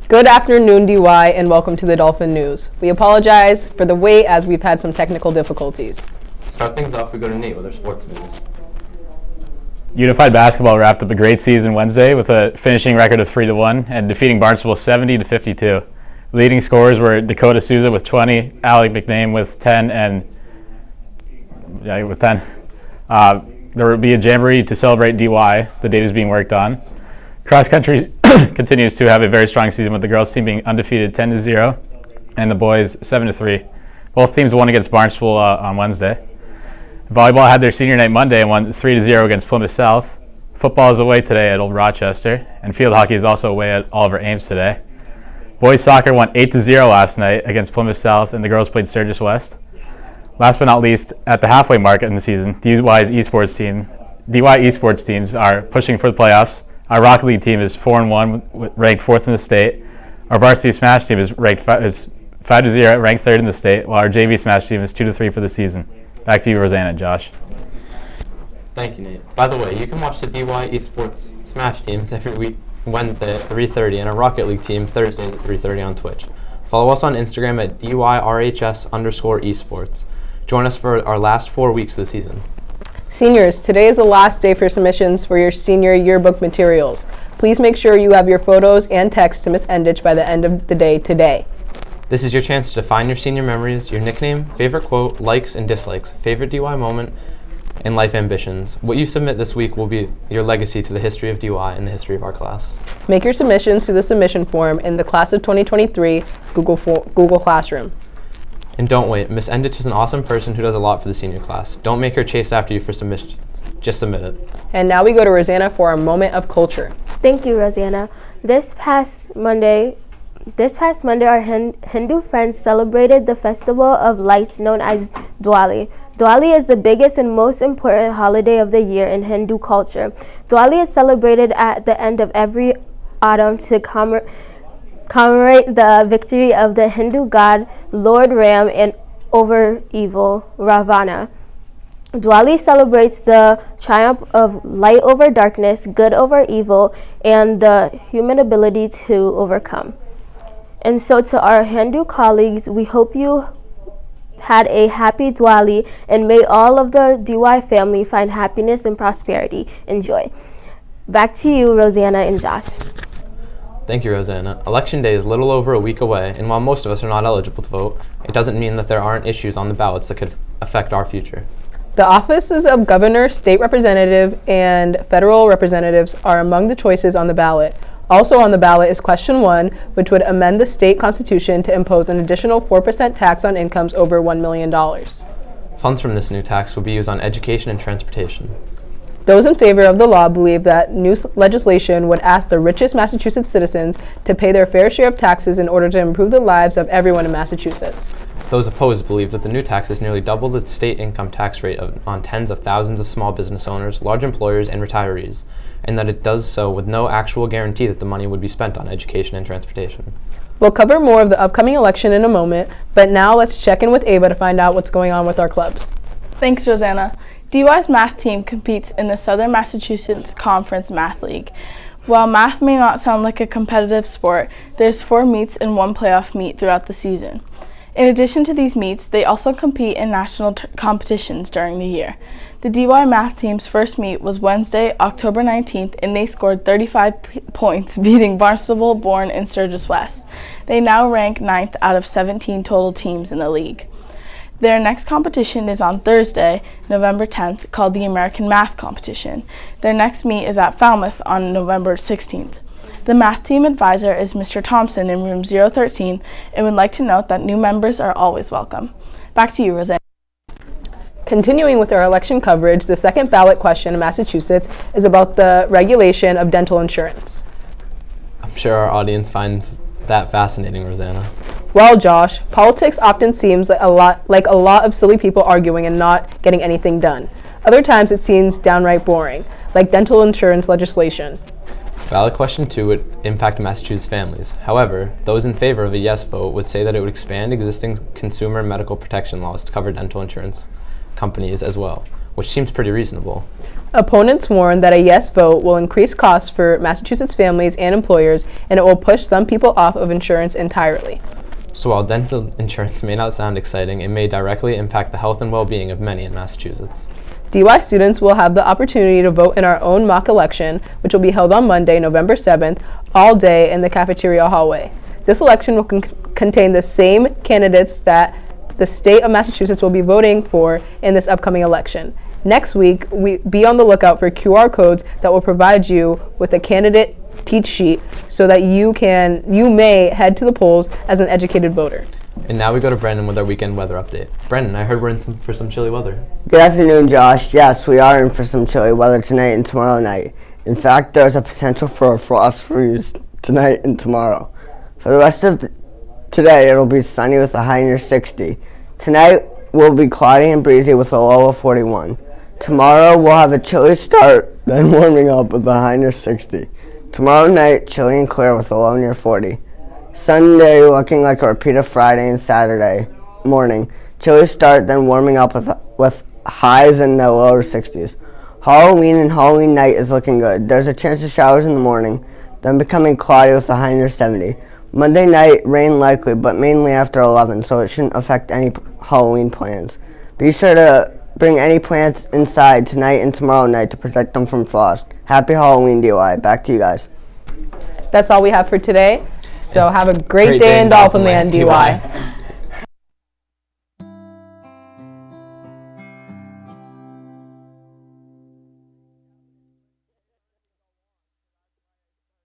Good afternoon, DY, and welcome to the Dolphin News. We apologize for the wait as we've had some technical difficulties. Start things off, we go to Nate with our sports news. Unified Basketball wrapped up a great season Wednesday with a finishing record of 3-1 and defeating Barnstable 70-52. Leading scorers were Dakota Souza with 20, Alec McName with 10, and there will be a jamboree to celebrate DY. The date is being worked on. Cross country continues to have a very strong season with the girls team being undefeated 10-0 and the boys 7-3. Both teams won against Barnstable on Wednesday. Volleyball had their senior night Monday and won 3-0 against Plymouth South. Football is away today at Old Rochester, and field hockey is also away at Oliver Ames today. Boys soccer won 8-0 last night against Plymouth South, and the girls played Sturgis West. Last but not least, at the halfway mark in the season, DY esports teams are pushing for the playoffs. Our Rocket League team is 4-1, ranked 4th in the state. Our Varsity Smash team is ranked 5-0, ranked 3rd in the state, while our JV Smash team is 2-3 for the season. Back to you, Rosanna and Josh. Thank you, Nate. By the way, you can watch the DY Esports Smash teams every week, Wednesday at 3:30, and a Rocket League team Thursdays at 3:30 on Twitch. Follow us on Instagram at DYRHS_esports. Join us for our last 4 weeks of the season. Seniors, today is the last day for submissions for your senior yearbook materials. Please make sure you have your photos and text to Ms. Endich by the end of the day today. This is your chance to define your senior memories, your nickname, favorite quote, likes and dislikes, favorite DY moment, and life ambitions. What you submit this week will be your legacy to the history of DY and the history of our class. Make your submissions to the submission form in the Class of 2023 Google Classroom. And don't wait, Miss Endich is an awesome person who does a lot for the senior class. Don't make her chase after you for submissions. Just submit it. And now we go to Rosanna for our moment of culture. Thank you, Rosanna. This past Monday, our Hindu friends celebrated the festival of lights known as Diwali. Diwali is the biggest and most important holiday of the year in Hindu culture. Diwali is celebrated at the end of every autumn to commemorate the victory of the Hindu god Lord Ram and over evil Ravana. Diwali celebrates the triumph of light over darkness, good over evil, and the human ability to overcome. And so to our Hindu colleagues, we hope you had a happy Diwali, and may all of the DY family find happiness and prosperity. Enjoy. Back to you, Rosanna and Josh. Thank you, Rosanna. Election day is little over a week away, and while most of us are not eligible to vote, it doesn't mean that there aren't issues on the ballots that could affect our future. The offices of governor, state representative, and federal representatives are among the choices on the ballot. Also on the ballot is question 1, which would amend the state constitution to impose an additional 4% tax on incomes over $1 million. Funds from this new tax will be used on education and transportation. Those in favor of the law believe that new legislation would ask the richest Massachusetts citizens to pay their fair share of taxes in order to improve the lives of everyone in Massachusetts. Those opposed believe that the new tax is nearly double the state income tax rate on tens of thousands of small business owners, large employers, and retirees, and that it does so with no actual guarantee that the money would be spent on education and transportation. We'll cover more of the upcoming election in a moment, but now let's check in with Ava to find out what's going on with our clubs. Thanks, Rosanna. DY's math team competes in the Southern Massachusetts Conference Math League. While math may not sound like a competitive sport, there's 4 meets and 1 playoff meet throughout the season. In addition to these meets, they also compete in national competitions during the year. The DY math team's first meet was Wednesday, October 19th, and they scored 35 points, beating Barnstable, Bourne, and Sturgis West. They now rank 9th out of 17 total teams in the league. Their next competition is on Thursday, November 10th, called the American Math Competition. Their next meet is at Falmouth on November 16th. The math team advisor is Mr. Thompson in room 013 and would like to note that new members are always welcome. Back to you, Rosanna. Continuing with our election coverage, the second ballot question in Massachusetts is about the regulation of dental insurance. I'm sure our audience finds that fascinating, Rosanna. Well, Josh, politics often seems like a lot of silly people arguing and not getting anything done. Other times it seems downright boring, like dental insurance legislation. Ballot question 2 would impact Massachusetts families. However, those in favor of a yes vote would say that it would expand existing consumer medical protection laws to cover dental insurance companies as well, which seems pretty reasonable. Opponents warn that a yes vote will increase costs for Massachusetts families and employers, and it will push some people off of insurance entirely. So while dental insurance may not sound exciting, it may directly impact the health and well-being of many in Massachusetts. DY students will have the opportunity to vote in our own mock election, which will be held on Monday, November 7th, all day in the cafeteria hallway. This election will contain the same candidates that the state of Massachusetts will be voting for in this upcoming election. Next week, be on the lookout for QR codes that will provide you with a candidate teach sheet so that you may head to the polls as an educated voter. And now we go to Brendan with our weekend weather update. Brendan, I heard we're in for some chilly weather. Good afternoon, Josh. Yes, we are in for some chilly weather tonight and tomorrow night. In fact, there's a potential for a frost freeze tonight and tomorrow. For the rest of today, it'll be sunny with a high near 60. Tonight will be cloudy and breezy with a low of 41. Tomorrow we'll have a chilly start, then warming up with a high near 60. Tomorrow night, chilly and clear with a low near 40. Sunday looking like a repeat of Friday and Saturday morning. Chilly start, then warming up with highs in the lower 60s. Halloween and Halloween night is looking good. There's a chance of showers in the morning, then becoming cloudy with a high near 70. Monday night, rain likely, but mainly after 11, so it shouldn't affect any Halloween plans. Be sure to bring any plants inside tonight and tomorrow night to protect them from frost. Happy Halloween, DY. Back to you guys. That's all we have for today. So have a great day in Dolphin Land, DY.